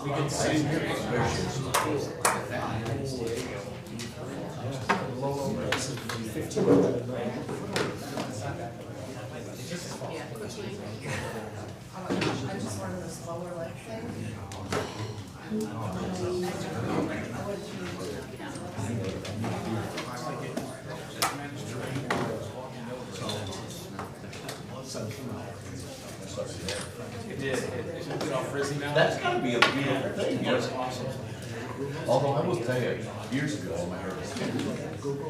We can see. Yeah, quickly. Oh my gosh, I just learned this lower leg thing. It did. It's all frizzy now. That's gotta be a beautiful thing. That's awesome. Although I will tell you, years ago, my hair was thin. I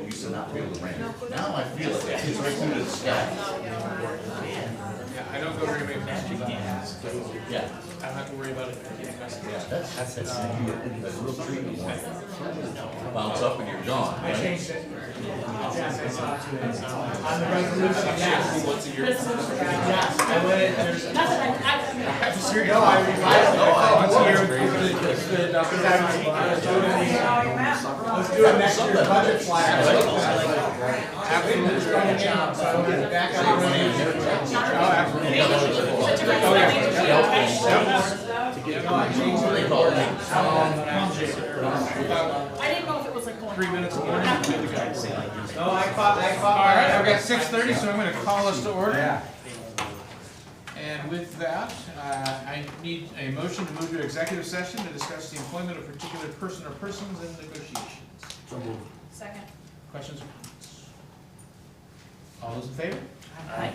used to not feel the rain. Now I feel it. It's right through the sky. Yeah, I don't go very many places. Yeah. I don't have to worry about it getting messy. That's a real treatment one. Bounce up and you're gone, I right? changed it. On the resolution, yes. Once a year. Yes, I went in, there's. I'm serious. No, I revised it. Once a year. Because I was doing next year's budget flyer. Absolutely. Job, so I went back on the Oh, absolutely. No, I changed it. I didn't know if it was like going. 3 minutes more. Good to go. No, I caught. All right, I've got 6:30, so I'm going to call us to order. Yeah. And with that, I need a motion to move to executive session to discuss the employment of particular person or persons in negotiations. Second. Questions or comments? All those in favor? Aye.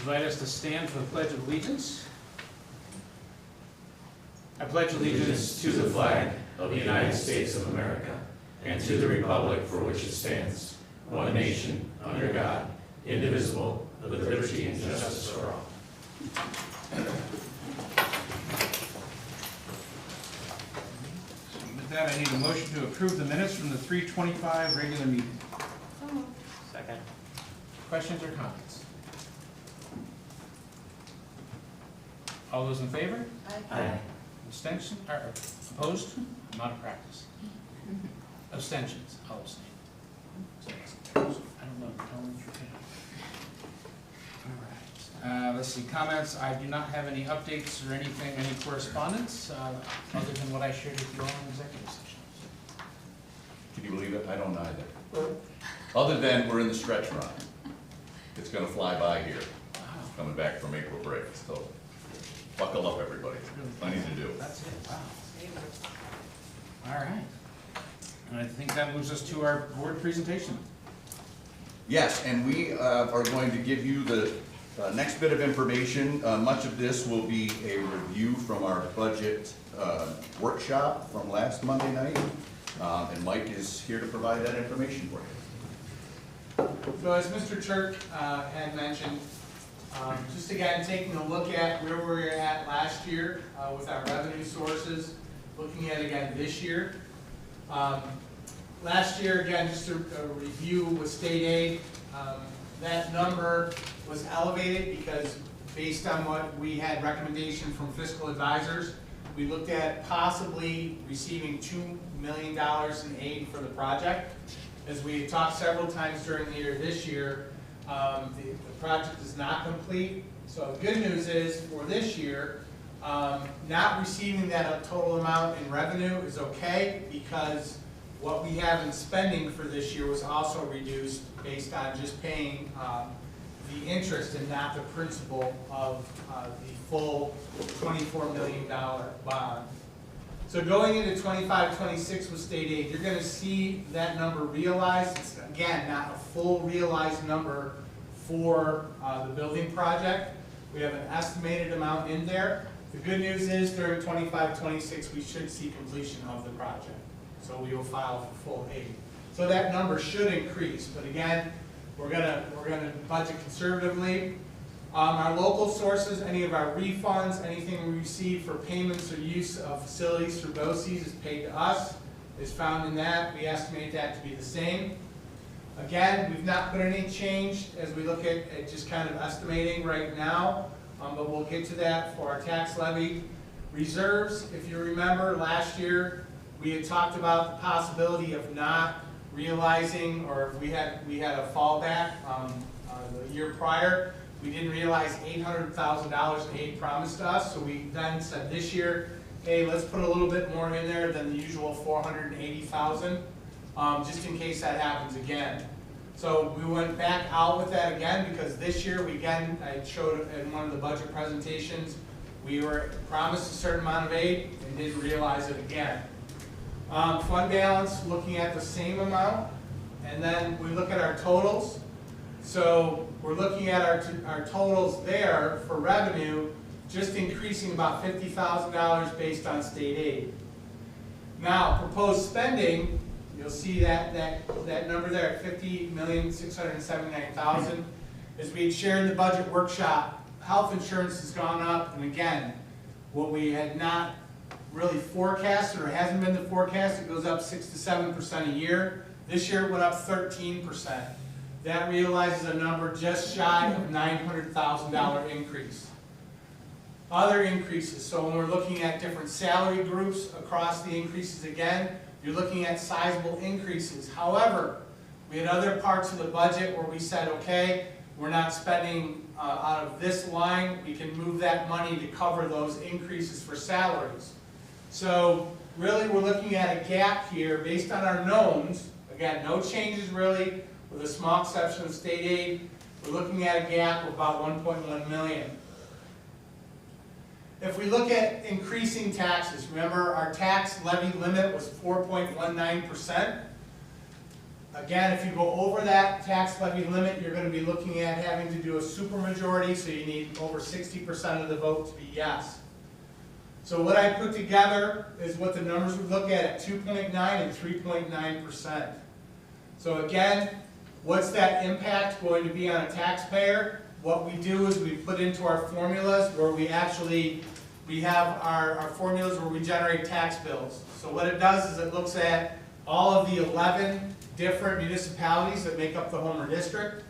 invite us to stand for the Pledge of Allegiance. I pledge allegiance to the flag of the United States of America and to the republic for which it stands, one nation, under God, indivisible, with liberty and justice for all. With that, I need a motion to approve the minutes from the 3:25 regular meeting. Second. Questions or comments? All those in favor? Aye. Abstention, or opposed? I'm out of practice. Abstentions, I'll abstain. I don't know, tell me if you can. All right, let's see, comments, I do not have any updates or anything, any correspondence, other than what I shared with you all in executive session. Can you believe it? I don't either. Other than we're in the stretch run. It's gonna fly by here, Wow, coming back from April break, so buckle up, everybody. Plenty to do. that's it, wow. All right. And I think that moves us to our board presentation. Yes, and we are going to give you the next bit of information. Much of this will be a review from our budget workshop from last Monday night. And Mike is here to provide that information for you. So as Mr. Church had mentioned, just again, taking a look at where we were at last year with our revenue sources, looking at again this year. Last year, again, just a review with state aid, that number was elevated because based on what we had recommendation from fiscal advisors, we looked at possibly receiving $2 million in aid for the project. As we had talked several times during the year this year, the project is not complete. So the good news is for this year, not receiving that total amount in revenue is okay because what we have in spending for this year was also reduced based on just paying the interest and not the principal of the full $24 million bond. So going into 25-26 with state aid, you're going to see that number realized. It's again not a full realized number for the building project. We have an estimated amount in there. The good news is during 25-26 we should see completion of the project. So we will file for full aid. So that number should increase, but again, we're gonna budget conservatively. Our local sources, any of our refunds, anything we receive for payments or use of facilities through BOCES is paid to us, is found in that. We estimate that to be the same. Again, we've not put any change as we look at just kind of estimating right now, but we'll get to that for our tax levy. Reserves, if you remember last year, we had talked about the possibility of not realizing, or if we had a fallback the year prior. We didn't realize $800,000 in aid promised to us, so we then said this year, hey, let's put a little bit more in there than the usual $480,000, just in case that happens again. So we went back out with that again because this year we again, I showed in one of the budget presentations, we were promised a certain amount of aid and didn't realize it again. Fund balance, looking at the same amount, and then we look at our totals. So we're looking at our totals there for revenue, just increasing about $50,000 based on state aid. Now, proposed spending, you'll see that number there at $50,679,000. As we had shared in the budget workshop, health insurance has gone up, and again, what we had not really forecasted, or hasn't been the forecast, it goes up 6 to 7% a year. This year it went up 13%. That realizes a number just shy of $900,000 increase. Other increases, so when we're looking at different salary groups across the increases again, you're looking at sizable increases. However, we had other parts of the budget where we said, okay, we're not spending out of this line, we can move that money to cover those increases for salaries. So really we're looking at a gap here based on our knowns. Again, no changes really, with a small exception of state aid. We're looking at a gap of about $1.1 million. If we look at increasing taxes, remember our tax levy limit was 4.19%. Again, if you go over that tax levy limit, you're gonna be looking at having to do a supermajority, so you need over 60% of the vote to be yes. So what I put together is what the numbers would look at 2.9 and 3.9%. So again, what's that impact going to be on a taxpayer? What we do is we put into our formulas where we have our formulas where we generate tax bills. So what it does is it looks at all of the 11 different municipalities that make up the Homer district.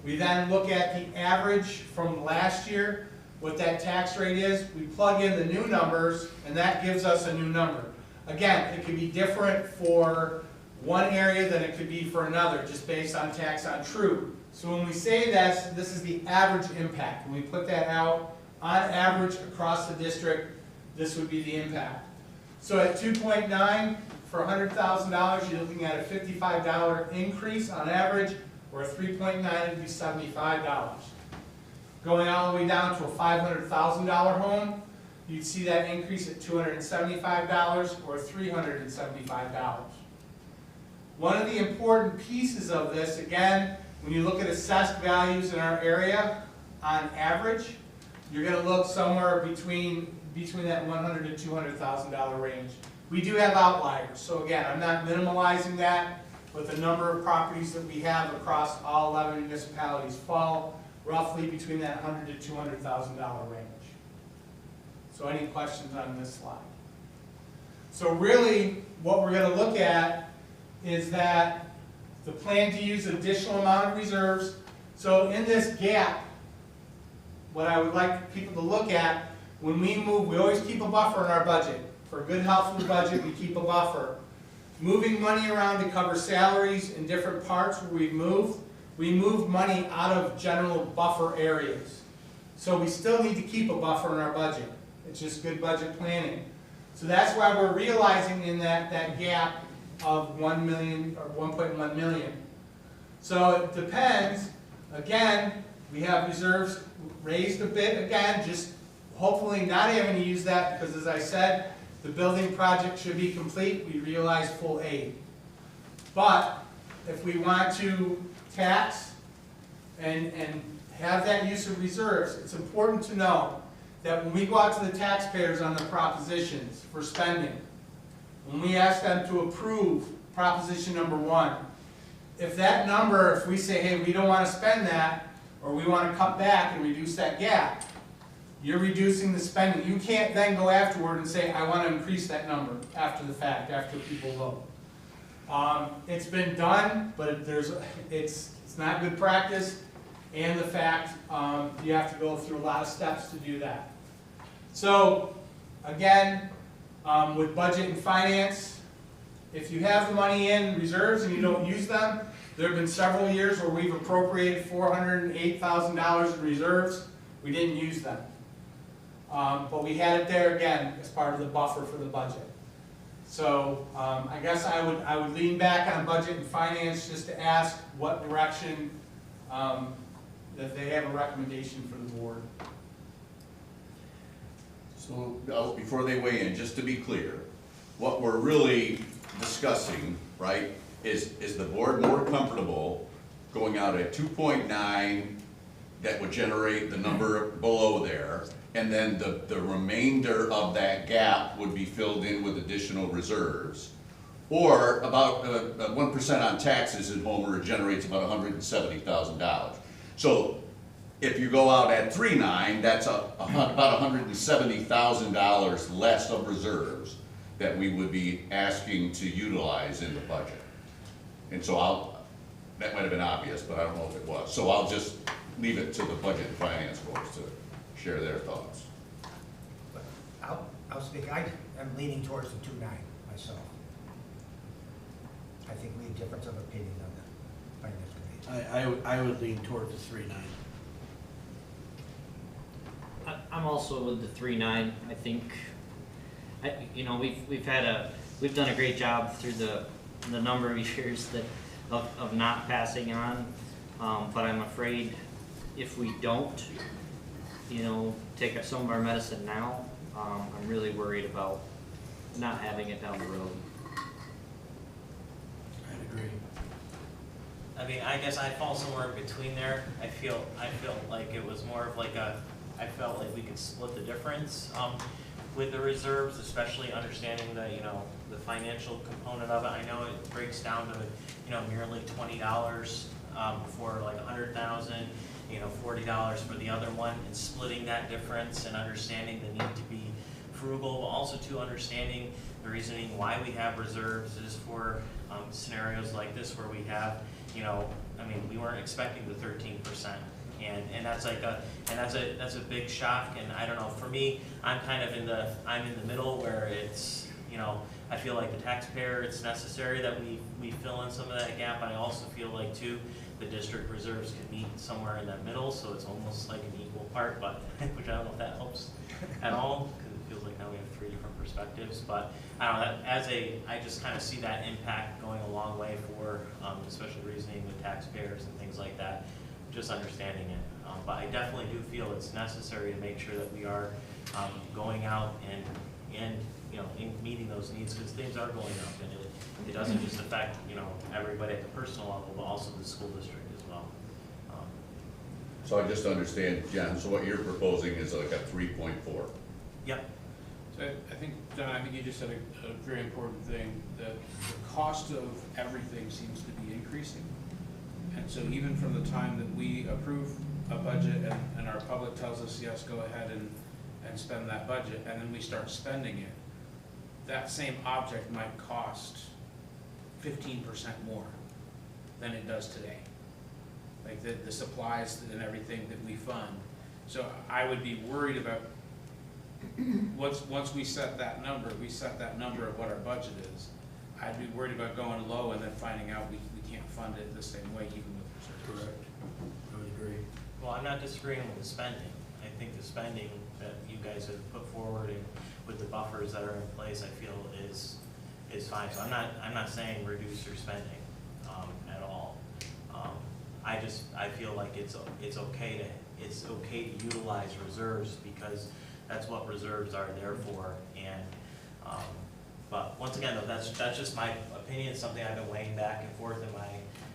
We then look at the average from last year, what that tax rate is. We plug in the new numbers, and that gives us a new number. Again, it could be different for one area than it could be for another, just based on tax on true. So when we say this is the average impact. When we put that out, on average across the district, this would be the impact. So at 2.9, for $100,000, you're looking at a $55 increase on average, or a 3.9 would be $75. Going all the way down to a $500,000 home, you'd see that increase at $275 or $375. One of the important pieces of this, again, when you look at assessed values in our area, on average, you're going to look somewhere between that $100,000 to $200,000 range. We do have outliers, so again, I'm not minimalizing that, but the number of properties that we have across all 11 municipalities fall roughly between that $100,000 to $200,000 range. So any questions on this slide? So really, what we're going to look at is that the plan to use additional amount of reserves. So in this gap, what I would like people to look at, when we move, we always keep a buffer in our budget. For good health of the budget, we keep a buffer. Moving money around to cover salaries in different parts where we move money out of general buffer areas. So we still need to keep a buffer in our budget. It's just good budget planning. So that's why we're realizing in that gap of 1 million or 1.1 million. So it depends. Again, we have reserves raised a bit. Again, just hopefully not having to use that because, as I said, the building project should be complete. We realize full aid. But if we want to tax and have that use of reserves, it's important to know that when we go out to the taxpayers on the propositions for spending, when we ask them to approve proposition number 1, if that number, if we say, hey, we don't want to spend that, or we want to cut back and reduce that gap, you're reducing the spending. You can't then go afterward and say, I want to increase that number after the fact, after people vote. It's been done, but it's not good practice, and the fact you have to go through a lot of steps to do that. So, again, with budget and finance, if you have the money in reserves and you don't use them, there have been several years where we've appropriated $408,000 in reserves. We didn't use them. But we had it there again as part of the buffer for the budget. So I guess I would lean back on budget and finance just to ask what direction that they have a recommendation for the board. So before they weigh in, just to be clear, what we're really discussing, right, is the board more comfortable going out at 2.9 that would generate the number below there, and then the remainder of that gap would be filled in with additional reserves, or about 1% on taxes in Homer generates about $170,000. So if you go out at 3.9, that's about $170,000 less of reserves that we would be asking to utilize in the budget. And so that might have been obvious, but I don't know if it was. So I'll just leave it to the budget and finance folks to share their thoughts. I'll speak. I am leaning towards the 2.9 myself. I think we have difference of opinion on the finance committee. I would lean towards the 3.9. I'm also with the 3.9. I think, we've done a great job through the number of years of not passing on, but I'm afraid if we don't, take some of our medicine now, I'm really worried about not having it down the road. I agree. I mean, I guess I fall somewhere in between there. I feel like it was more of like I felt like we could split the difference, with the reserves, especially understanding the, the financial component of it. I know it breaks down to, merely $20, for like 100,000, $40 for the other one, and splitting that difference and understanding the need to be frugal, but also to understanding the reasoning why we have reserves is for scenarios like this where we have, we weren't expecting the 13%. And that's like that's a big shock, and I don't know, for me, I'm in the middle where it's, I feel like the taxpayer, it's necessary that we fill in some of that gap, but I also feel like too, the district reserves could meet somewhere in that middle, so it's almost like an equal part, but, which I don't know if that helps at all, because it feels like now we have three different perspectives, but I don't know, I just kind of see that impact going a long way for, especially reasoning with taxpayers and things like that, just understanding it. But I definitely do feel it's necessary to make sure that we are going out and in meeting those needs, because things are going up, and it doesn't just affect, everybody at the personal level, but also the school district as well. So I just understand, John, so what you're proposing is like a 3.4. Yep. So I think, John, you just said a very important thing, that the cost of everything seems to be increasing. And so even from the time that we approve a budget and our public tells us, yes, go ahead and spend that budget, and then we start spending it, that same object might cost 15% more than it does today. Like the supplies and everything that we fund. So I would be worried about, once we set that number of what our budget is, I'd be worried about going low and then finding out we can't fund it the same way even with reserves. Correct. I would agree. Well, I'm not disagreeing with the spending. I think the spending that you guys have put forward and with the buffers that are in place, I feel is fine. So I'm not saying reduce your spending at all. I feel like it's okay to utilize reserves, because that's what reserves are there for. And but once again, though, that's just my opinion. It's something I've been weighing back and forth in my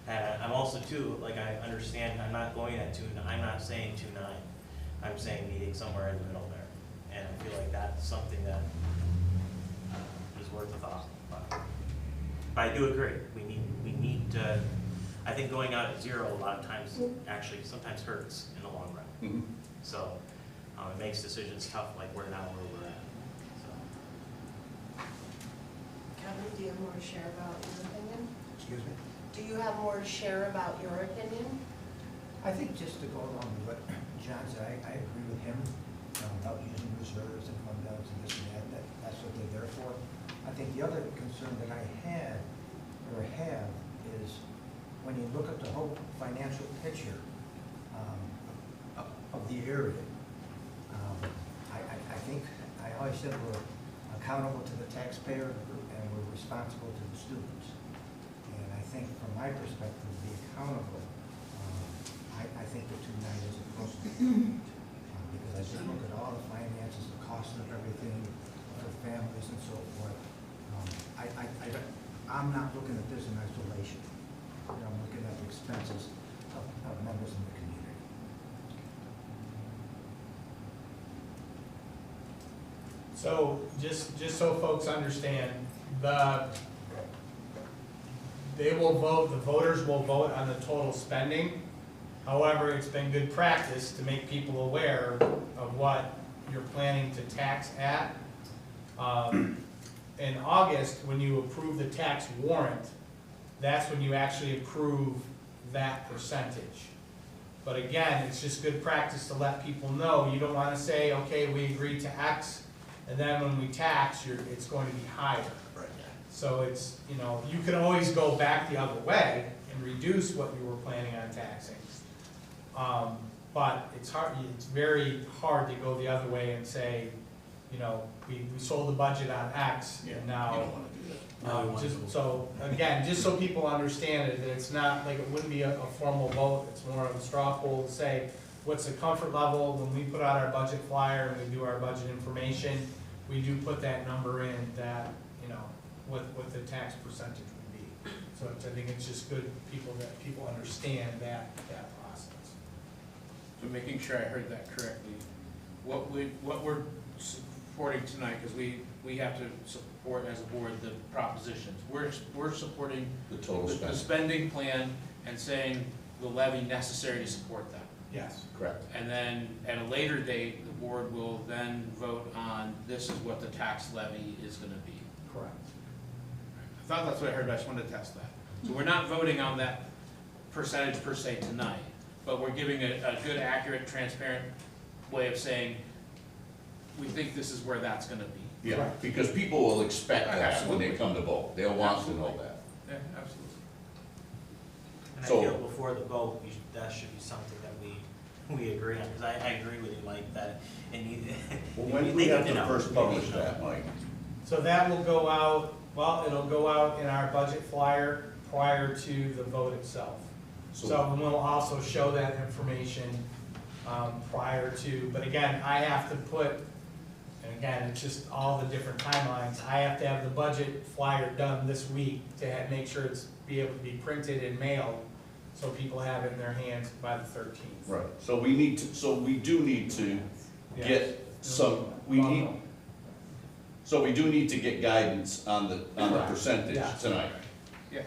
head. I'm also too, like, I understand I'm not going at 2.9. I'm not saying 2.9. I'm saying meeting somewhere in the middle there. And I feel like that's something that is worth a thought. But I do agree. We need to. I think going out at 0 a lot of times actually sometimes hurts in the long run. Mm-hmm. So it makes decisions tough, like we're now where we're at. So. Kevin, do you have more to share about your opinion? Excuse me? Do you have more to share about your opinion? I think just to go along with what John said, I agree with him about using reserves and fund balance and this and that's what they're there for. I think the other concern that I have is when you look at the whole financial picture of the area, I think, I always said we're accountable to the taxpayer and we're responsible to the students. And I think from my perspective, to be accountable, I think the 2.9 is appropriate. Because I just look at all the finances, the cost of everything for families and so forth. I'm not looking at this in isolation. I'm looking at the expenses of members in the community. So just so folks understand, the voters will vote on the total spending. However, it's been good practice to make people aware of what you're planning to tax at. In August, when you approve the tax warrant, that's when you actually approve that percentage. But again, it's just good practice to let people know. You don't want to say, okay, we agreed to X, and then when we tax, it's going to be higher. Right. So it's, you can always go back the other way and reduce what you were planning on taxing. But it's hard. It's very hard to go the other way and say, we sold the budget on X, and now. You don't want to do that. Just so people understand it, that it's not like, it wouldn't be a formal vote. It's more of a straw poll to say, what's the comfort level when we put out our budget flyer and we do our budget information, we do put that number in that, what the tax percentage would be. So I think it's just good that people understand that process. So making sure I heard that correctly, what we're supporting tonight, because we have to support as a board the propositions. We're supporting The total the spend. spending plan and saying the levy necessary to support that. Yes. Correct. And then at a later date, the board will then vote on this is what the tax levy is gonna be. Correct. I thought that's what I heard, but I just wanted to test that. So we're not voting on that percentage per se tonight, but we're giving a good, accurate, transparent way of saying, we think this is where that's gonna be. Yeah, because people will expect that when they come to vote. They'll want to know that. Yeah, absolutely. And I So- feel before the vote, that should be something that we agree on, because I agree with you, Mike, that, and you. Well, when do we have to first publish that, Mike? So that will go out, well, it'll go out in our budget flyer prior to the vote itself. So we'll also show that information prior to, but again, I have to put, and again, it's just all the different timelines. I have to have the budget flyer done this week to make sure it's be able to be printed and mailed, so people have it in their hands by the 13th. Right, so we do need to get so we do need to get guidance on the Correct. percentage Yeah. tonight. Yeah.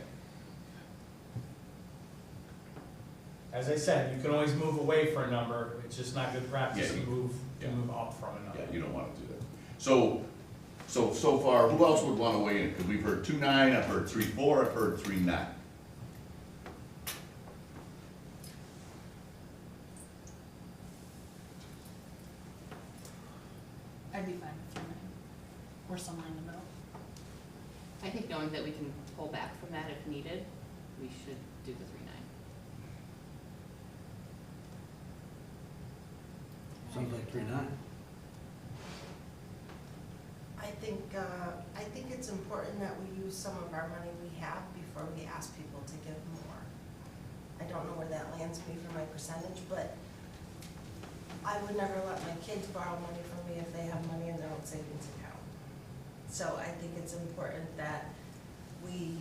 As I said, you can always move away from a number, it's just not good practice to Yeah. move Yeah. up from a number. Yeah, you don't wanna do that. So far, who else would wanna weigh in? Because we've heard 2.9, I've heard 3.4, I've heard 3.9. I'd be fine with 3.9, or somewhere in the middle. I think knowing that we can pull back from that if needed, we should do the 3.9. Sounds like 3.9. I think it's important that we use some of our money we have before we ask people to give more. I don't know where that lands me for my percentage, but I would never let my kids borrow money from me if they have money in their own savings account. So I think it's important that we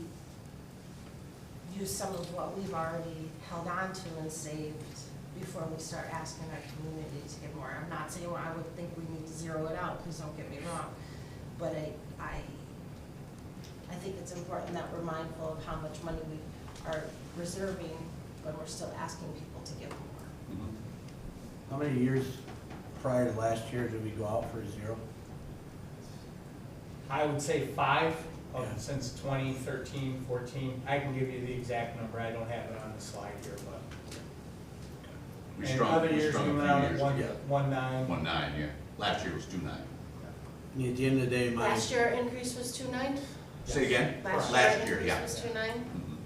use some of what we've already held on to and saved before we start asking our community to give more. I'm not saying I would think we need to zero it out, please don't get me wrong. But I think it's important that we're mindful of how much money we are reserving when we're still asking people to give more. How many years prior to last year did we go out for 0? I would say 5 Yeah. since 2013, 14. I can give you the exact number, I don't have it on the slide here, but. We And strung other a years we few went out at years. 1.9. 1.9, yeah. Last year was 2.9. And at the end of the day, my, Last year our increase was 2.9? Say again? Last Last year year, our yeah. increase was 2.9? Mhm.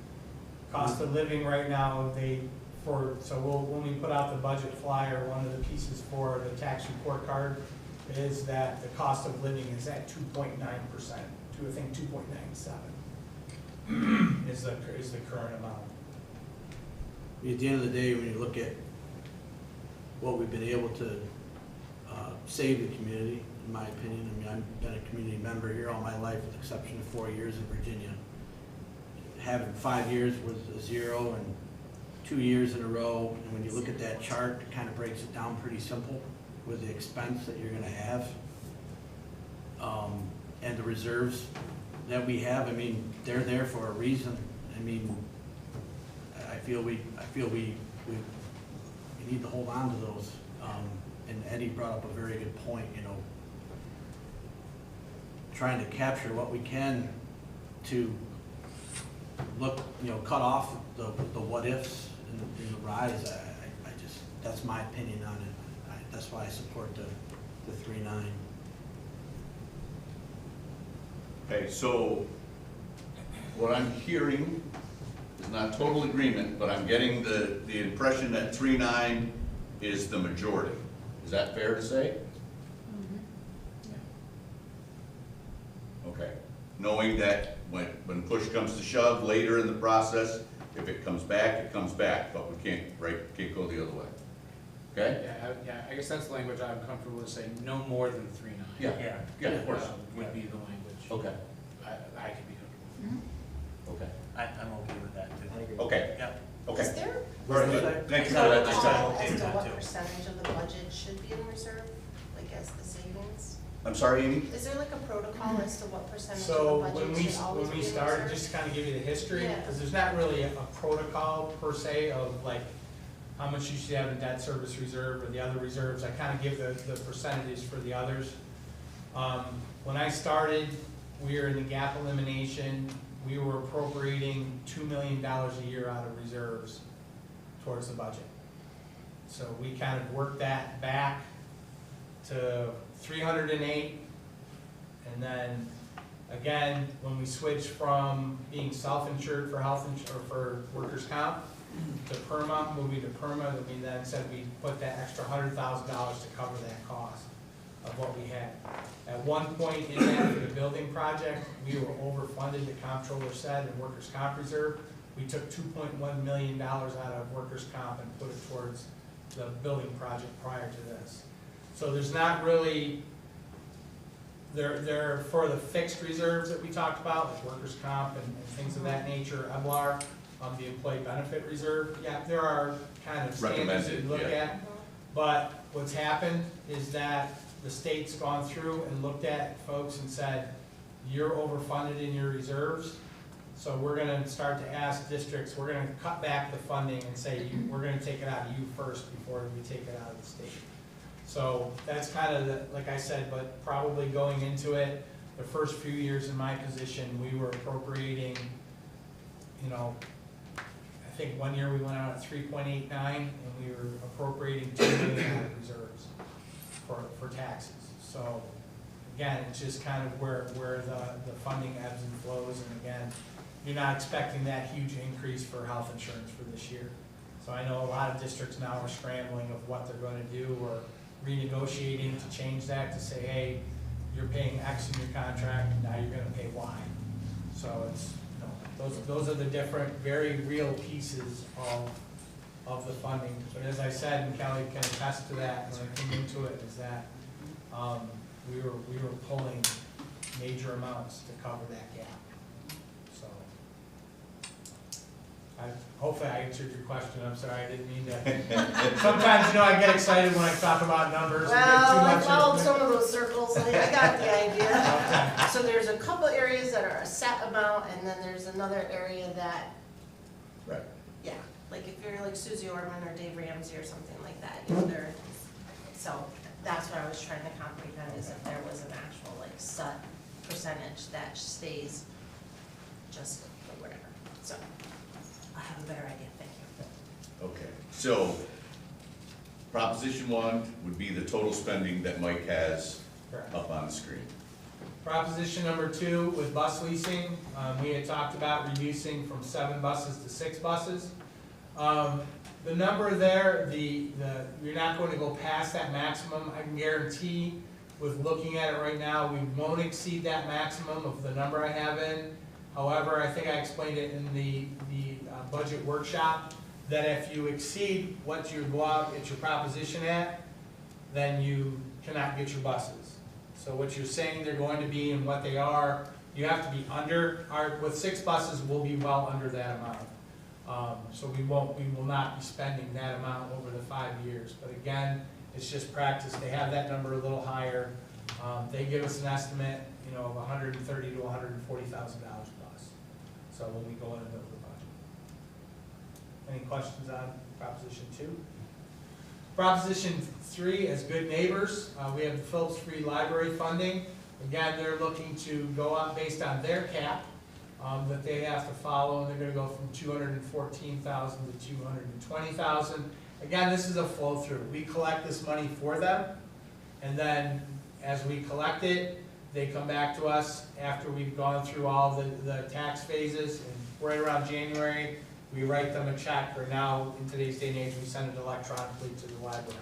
Cost of living right now, when we put out the budget flyer, one of the pieces for the tax report card is that the cost of living is at 2.9%, I think 2.97 is the current amount. at the end of the day, when you look at what we've been able to save the community, in my opinion, I mean, I've been a community member here all my life, with the exception of 4 years in Virginia. Having 5 years with a 0 and 2 years in a row, and when you look at that chart, it kind of breaks it down pretty simple with the expense that you're gonna have. And the reserves that we have, I mean, they're there for a reason. I mean, I feel we need to hold on to those. And Eddie brought up a very good point, you know, trying to capture what we can to look, you know, cut off the what ifs in the rise. I just, that's my opinion on it. That's why I support the 3.9. Okay, so what I'm hearing is not total agreement, but I'm getting the impression that 3.9 is the majority. Is that fair to say? Okay, knowing that when push comes to shove later in the process, if it comes back, but we can't go the other way. Okay? Yeah, I guess that's the language I'm comfortable with saying, no more than 3.9. Yeah, of course. Would be the language. Okay, I could be comfortable with. okay. I'm okay with that too. I agree. Okay, Yep. okay. Is there Very good. Thank you for that discussion. protocol Okay as with to that what too. percentage of the budget should be in reserve, like as the savings? I'm sorry, Amy? Is there like a protocol as to what percentage So of the when budget should always we be in started, reserve? just to kind of give you the history, Yeah. because there's not really a protocol per se of like how much you should have in debt service reserve or the other reserves. I kind of give the percentages for the others. When I started, we were in the gap elimination. We were appropriating $2 million a year out of reserves towards the budget. So we kind of worked that back to 308. And then, again, when we switched from being self-insured for or for workers' comp to PERMA, moving to PERMA, that we then said we put that extra $100,000 to cover that cost of what we had. At one point in that, for the building project, we were overfunded, the comptroller said, in workers' comp reserve. We took $2.1 million out of workers' comp and put it towards the building project prior to this. So there's not really, they're for the fixed reserves that we talked about, like workers' comp and things of that nature, EBLAR, the employee benefit reserve. Yeah, there are kind of standards that you look Recommended, yeah. at. But what's happened is that the state's gone through and looked at folks and said, you're overfunded in your reserves, so we're gonna start to ask districts, we're gonna cut back the funding and say, we're gonna take it out of you first before we take it out of the state. So that's kind of the, like I said, but probably going into it, the first few years in my position, we were appropriating, you know, I think one year we went out at 3.89 and we were appropriating $2 million out of reserves for taxes. So again, it's just kind of where the funding ebbs and flows, and again, you're not expecting that huge increase for health insurance for this year. So I know a lot of districts now are scrambling of what they're gonna do or renegotiating to change that to say, hey, you're paying X in your contract, now you're gonna pay Y. So it's, you know, those are the different, very real pieces of the funding. But as I said, and Kelly can attest to that when I came into it, is that we were pulling major amounts to cover that gap. So hopefully I answered your question. I'm sorry, I didn't mean to. Sometimes, you know, I get excited when I talk about numbers. And get too Well, I much followed into- some of those circles, I got the idea. Okay. So there's a couple areas that are a set amount, and then there's another area that, Right. yeah, like if you're like Susie Orman or Dave Ramsey or something like that, you know, they're, so that's what I was trying to comprehend, is if there was an actual like set percentage that stays just like whatever, so I have a better idea, thank you. Okay, so Proposition 1 would be the total spending that Mike has Correct. up on the screen. Proposition number 2 with bus leasing, we had talked about reducing from 7 buses to 6 buses. The number there, you're not going to go past that maximum. I can guarantee, with looking at it right now, we won't exceed that maximum of the number I have in. However, I think I explained it in the budget workshop, that if you exceed what you go out, get your proposition at, then you cannot get your buses. So what you're saying they're going to be and what they are, you have to be under, with 6 buses, we'll be well under that amount. So we will not be spending that amount over the 5 years. But again, it's just practice. They have that number a little higher. They give us an estimate, you know, of $130,000 to $140,000 plus. So when we go in and build the budget. Any questions on Proposition 2? Proposition 3 is good neighbors. We have the Phillips Free Library funding. Again, they're looking to go up based on their cap that they have to follow, and they're gonna go from $214,000 to $220,000. Again, this is a flow through. We collect this money for them, and then as we collect it, they come back to us after we've gone through all the tax phases, and right around January, we write them a check, or now, in today's day and age, we send it electronically to the library.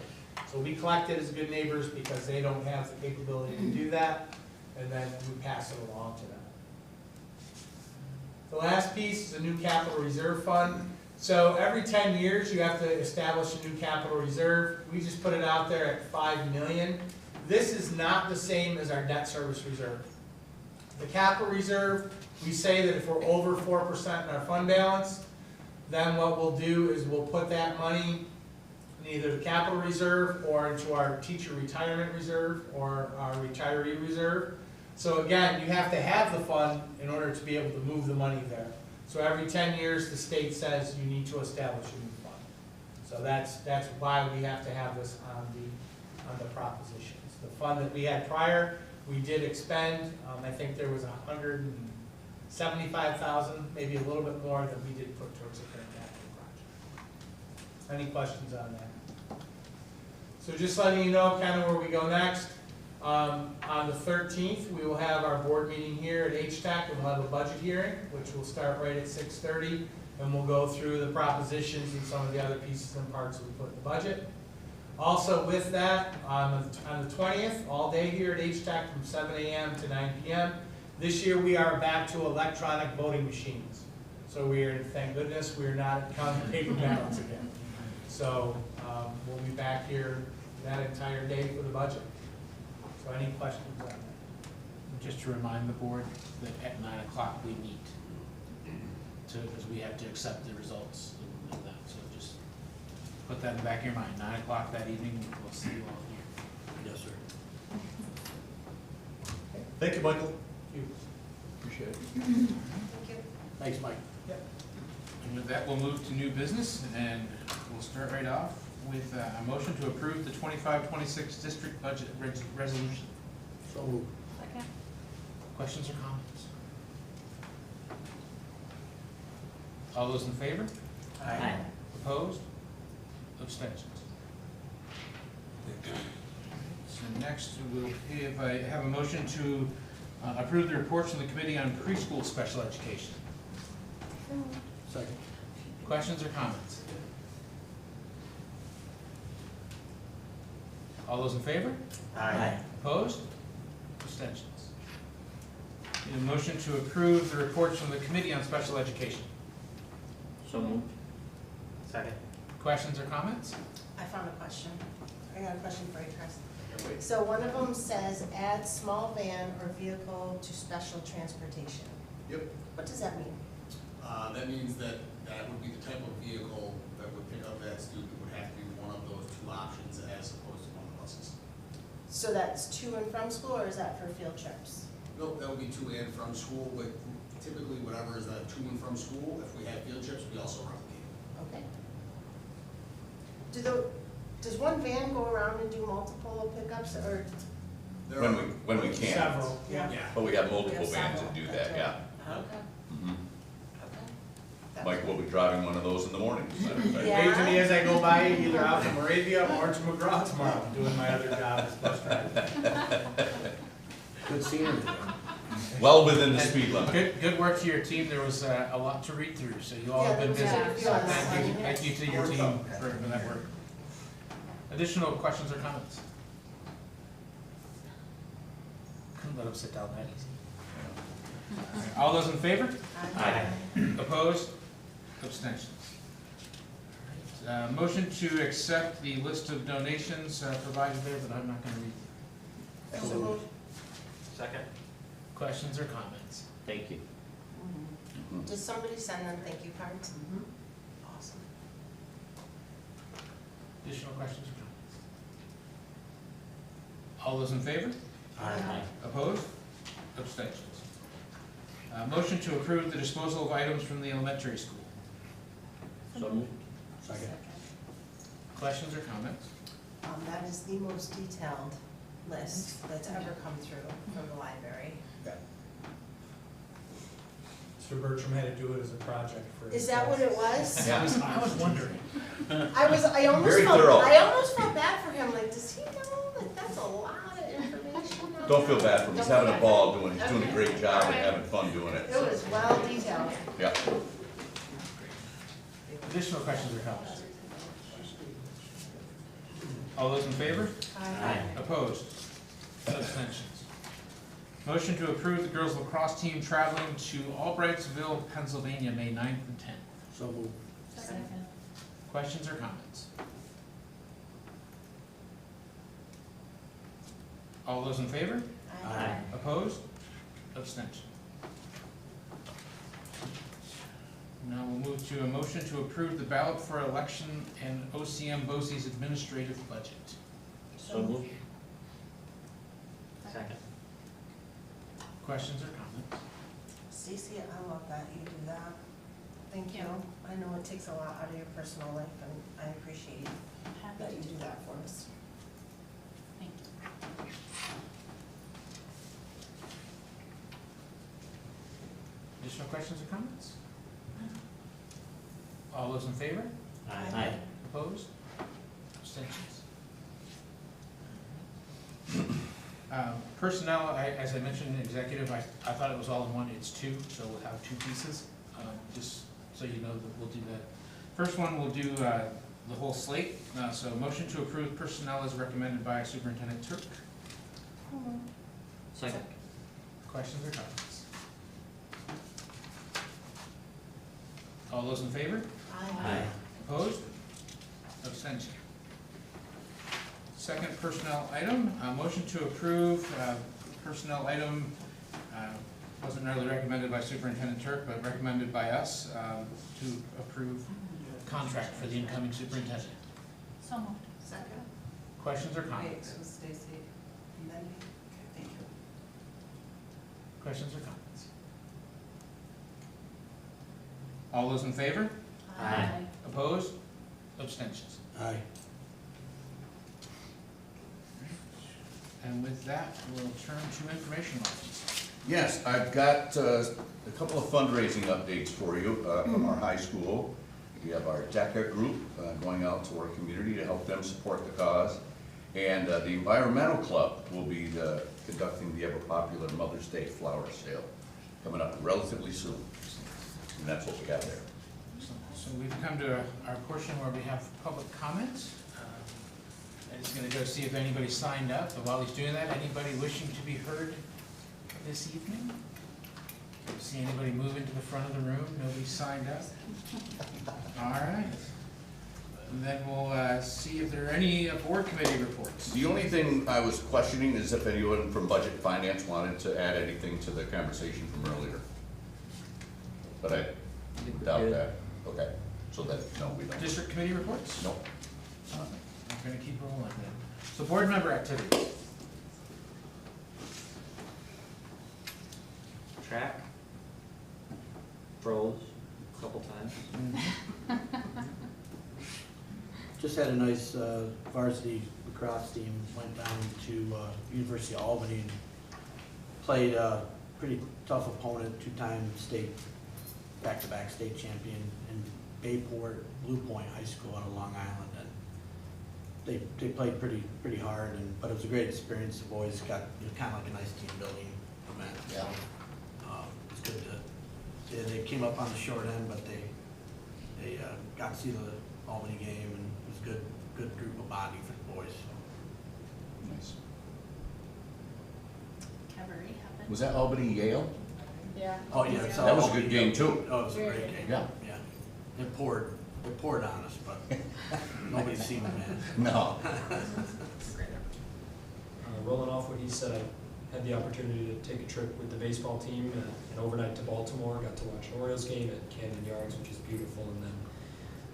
So we collect it as good neighbors because they don't have the capability to do that, and then we pass it along to them. The last piece is a new capital reserve fund. So every 10 years, you have to establish a new capital reserve. We just put it out there at $5 million. This is not the same as our debt service reserve. The capital reserve, we say that if we're over 4% in our fund balance, then what we'll do is we'll put that money in either the capital reserve or into our teacher retirement reserve or our retiree reserve. So again, you have to have the fund in order to be able to move the money there. So every 10 years, the state says you need to establish a new fund. So that's why we have to have this on the propositions. The fund that we had prior, we did expend, I think there was 175,000, maybe a little bit more that we did put towards the current capital project. Any questions on that? So just letting you know kind of where we go next. On the 13th, we will have our board meeting here at HTEC, and we'll have a budget hearing, which will start right at 6:30, and we'll go through the propositions and some of the other pieces and parts that we put in the budget. Also with that, on the 20th, all day here at HTEC from 7 a.m. to 9 p.m. This year we are back to electronic voting machines. So we are, thank goodness, we are not counting paper ballots again. So we'll be back here that entire day for the budget. So any questions on that? Just to remind the board that at 9 o'clock we meet because we have to accept the results of that. So just put that in the back of your mind. 9 o'clock that evening, we'll see you all here. Yes, sir. Thank you, Michael. You. Appreciate it. Thank you. Thanks, Mike. And with that, we'll move to new business, and we'll start right off with a motion to approve the 25-26 district budget resolution. So moved. Second. Questions or comments? All those in favor? Aye. Opposed? Abstentions? So next, we'll have a motion to approve the reports from the Committee on Preschool Special Education. Second. Questions or comments? All those in favor? Aye. Opposed? Abstentions? Need a motion to approve the reports from the Committee on Special Education. So moved. Second. Questions or comments? I found a question. I got a question for you, Chris. So one of them says add small van or vehicle to special transportation. Yep, What does that mean? that means that would be the type of vehicle that would pick up that student, would have to be one of those two options as opposed to one of the buses. So that's to and from school, or is that for field trips? Nope, that would be to and from school, but typically whatever is that to and from school, if we have field trips, we also replicate. Okay. Does one van go around and do multiple pickups, or? There When are- we can. Several. Yeah. Yeah. But we have We multiple have vans that several, do that's that, yeah. right. Okay, Mhm. okay. That Mike will be driving one of those in the morning. as a matter of fact. Yeah. Occasionally as I go by, either out to Moravia or to McGraw tomorrow, doing my other job as bus driver. Good scenery. Well within the speed limit. Good work to your team. There was a lot to read through, so you all have been busy. Yeah, So yeah. thank you to your team for that work. Additional questions or comments? Couldn't let them sit down that easy. All those in favor? Aye. Opposed? Abstentions? Motion to accept the list of donations provided there, but I'm not going to read. So moved. Second. Questions or comments? Thank you. Does somebody send them thank you cards? Awesome. Additional questions or comments? All those in favor? Aye. Opposed? Abstentions? Motion to approve the disposal of items from the elementary school. So moved. Second. Questions or comments? That is the most detailed list that's ever come through from the library. Mr. Bertram had to do it as a project for his. Is that what it was? Yeah. I was wondering. I almost Very felt, thorough. I almost felt bad for him, like, does he know that that's a lot of information? Don't feel bad for him. He's Don't having feel a bad. ball doing, he's doing a great job and having fun doing it. It was well detailed. Yeah. Additional questions or comments? All those in favor? Aye. Opposed? Abstentions? Motion to approve the girls lacrosse team traveling to Albrightsville, Pennsylvania, May 9th and 10th. So moved. Second. Questions or comments? All those in favor? Aye. Opposed? Abstention. Now we'll move to a motion to approve the ballot for election and OCM BOCES administrative budget. So moved. Second. Questions or comments? Stacy, I love that you do that. Thank you. I know it takes a lot out of your personal life, and I appreciate that you do that for us. Thank you. Additional questions or comments? All those in favor? Aye. Opposed? Abstentions? Personnel, as I mentioned in executive, I thought it was all in one, it's two, so we'll have two pieces, just so you know that we'll do that. First one, we'll do the whole slate, so motion to approve personnel as recommended by Superintendent Turk. Second. Questions or comments? All those in favor? Aye. Opposed? Abstention. Second personnel item, motion to approve personnel item, wasn't really recommended by Superintendent Turk, but recommended by us to approve contract for the incoming superintendent. So moved. Second? Questions or Wait, comments? so Stacy, and then you, thank you. Questions or comments? All those in favor? Aye. Opposed? Abstentions? Aye. And with that, we'll turn to information items. Yes, I've got a couple of fundraising updates for you from our high school. We have our DECA group going out to our community to help them support the cause. And the Environmental Club will be conducting the ever-popular Mother's Day flower sale coming up relatively soon. And that's what we got there. So we've come to our portion where we have public comments. I'm just gonna go see if anybody signed up, but while he's doing that, anybody wishing to be heard this evening? See anybody move into the front of the room? Nobody signed up? All right. And then we'll see if there are any board committee reports. The only thing I was questioning is if anyone from Budget Finance wanted to add anything to the conversation from earlier. But I doubt that. Okay, so then, no, we don't. District committee reports? Nope. I'm gonna keep rolling then. So board member activities. Track. Froze a couple times. Just had a nice varsity lacrosse team, went down to University of Albany and played a pretty tough opponent, two-time state, back-to-back state champion in Bayport, Blue Point High School out of Long Island. And they played pretty hard, but it was a great experience. The boys got, kind of like a nice team building event. Yeah. It's good to, yeah, they came up on the short end, but they got to see the Albany game, and it was a good group of body for the boys. So. Nice. Cabaret happened. Was that Albany Yale? Yeah. Oh, yeah. That was a good game too. Oh, it was a great game. Yeah. Yeah. It poured on us, but nobody's seen them, man. No. Rolling off what he said, I had the opportunity to take a trip with the baseball team and overnight to Baltimore. Got to watch an Orioles game at Camden Yards, which is beautiful, and then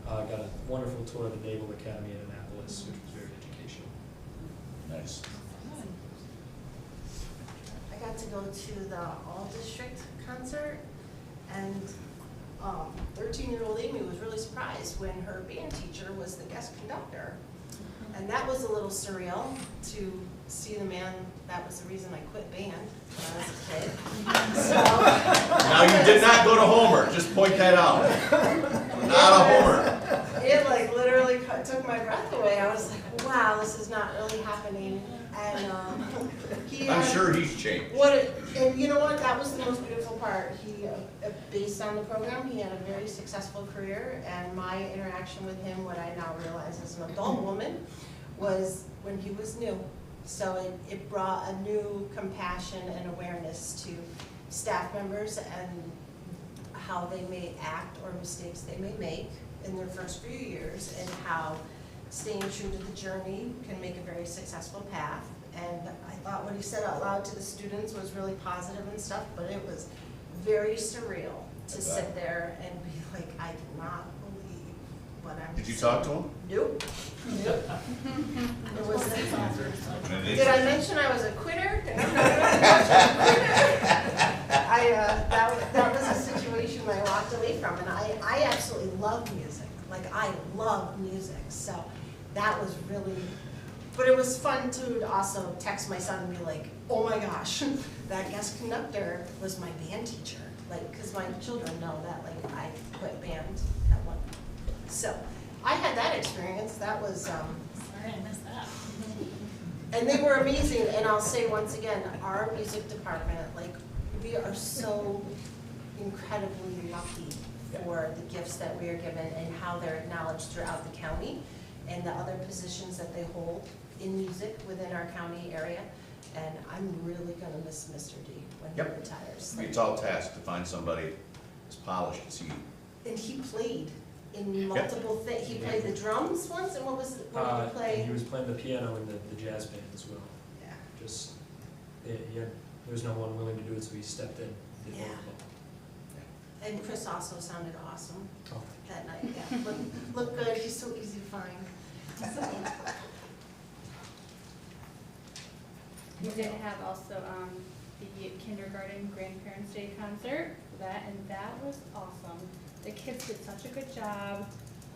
got a wonderful tour of the Naval Academy in Annapolis, which was very educational. Nice. I got to go to the all-district concert, and 13-year-old Amy was really surprised when her band teacher was the guest conductor. And that was a little surreal to see the man, that was the reason I quit band when I was a kid. So, Now, you did not go to Homer, just point that out. Not a Homer. it like literally took my breath away. I was like, wow, this is not really happening. And I'm sure he's changed. And you know what, that was the most beautiful part. He, based on the program, he had a very successful career, and my interaction with him, what I now realize as an adult woman, was when he was new. So it brought a new compassion and awareness to staff members and how they may act or mistakes they may make in their first few years, and how staying true to the journey can make a very successful path. And I thought what he said out loud to the students was really positive and stuff, but it was very surreal to sit there and be like, I cannot believe what I'm Did you seeing. talk to him? Nope. Nope. It was, did I mention I was a quitter? That was a situation I walked away from, and I absolutely love music. Like, I love music, so that was really, but it was fun to also text my son and be like, oh my gosh, that guest conductor was my band teacher. Like, because my children know that, like, I quit band at one point. So, I had that experience, that was, Sorry, I missed that. and they were amazing, and I'll say once again, our music department, like, we are so incredibly lucky for the gifts that we are given and how they're acknowledged throughout the county and the other positions that they hold in music within our county area. And I'm really gonna miss Mr. D when he Yep. retires. It's all tasked to find somebody as polished as he. And he played in multiple things. He played the drums once, and what did he And play? he was playing the piano in the jazz band as well. Yeah. Just, there was no one willing to do it, so he stepped in. Did Yeah. wonderful. And Chris also sounded awesome Oh. that night, yeah. Looked good, he's so easy to find. We did have also, the kindergarten grandparents' day concert, and that was awesome. The kids did such a good job,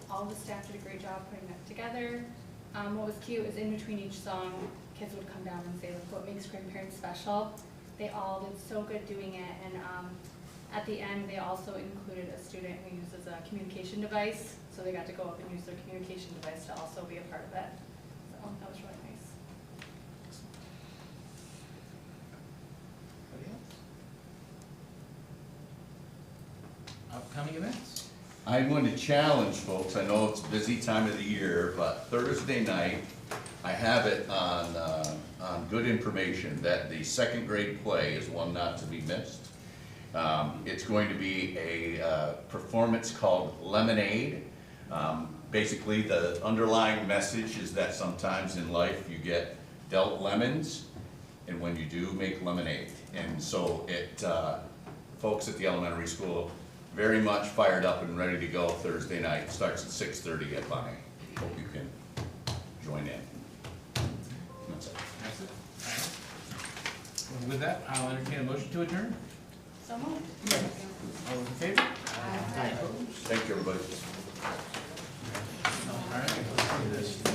all the staff did a great job putting that together. What was cute is in between each song, kids would come down and say, like, what makes grandparents special? They all did so good doing it, and, at the end, they also included a student who uses a communication device, so they got to go up and use their communication device to also be a part of it. So that was really nice. Upcoming events? I'm going to challenge folks, I know it's a busy time of the year, but Thursday night, I have it on good information that the second grade play is one not to be missed. It's going to be a performance called Lemonade. Basically, the underlying message is that sometimes in life you get dealt lemons, and when you do, make lemonade. And so folks at the elementary school, very much fired up and ready to go Thursday night. Starts at 6:30 at Bonnie. Hope you can join in. That's it. That's it? Well, with that, I'll entertain a motion to adjourn. So moved. All those in favor? Thank you, everybody. All right, let's do this.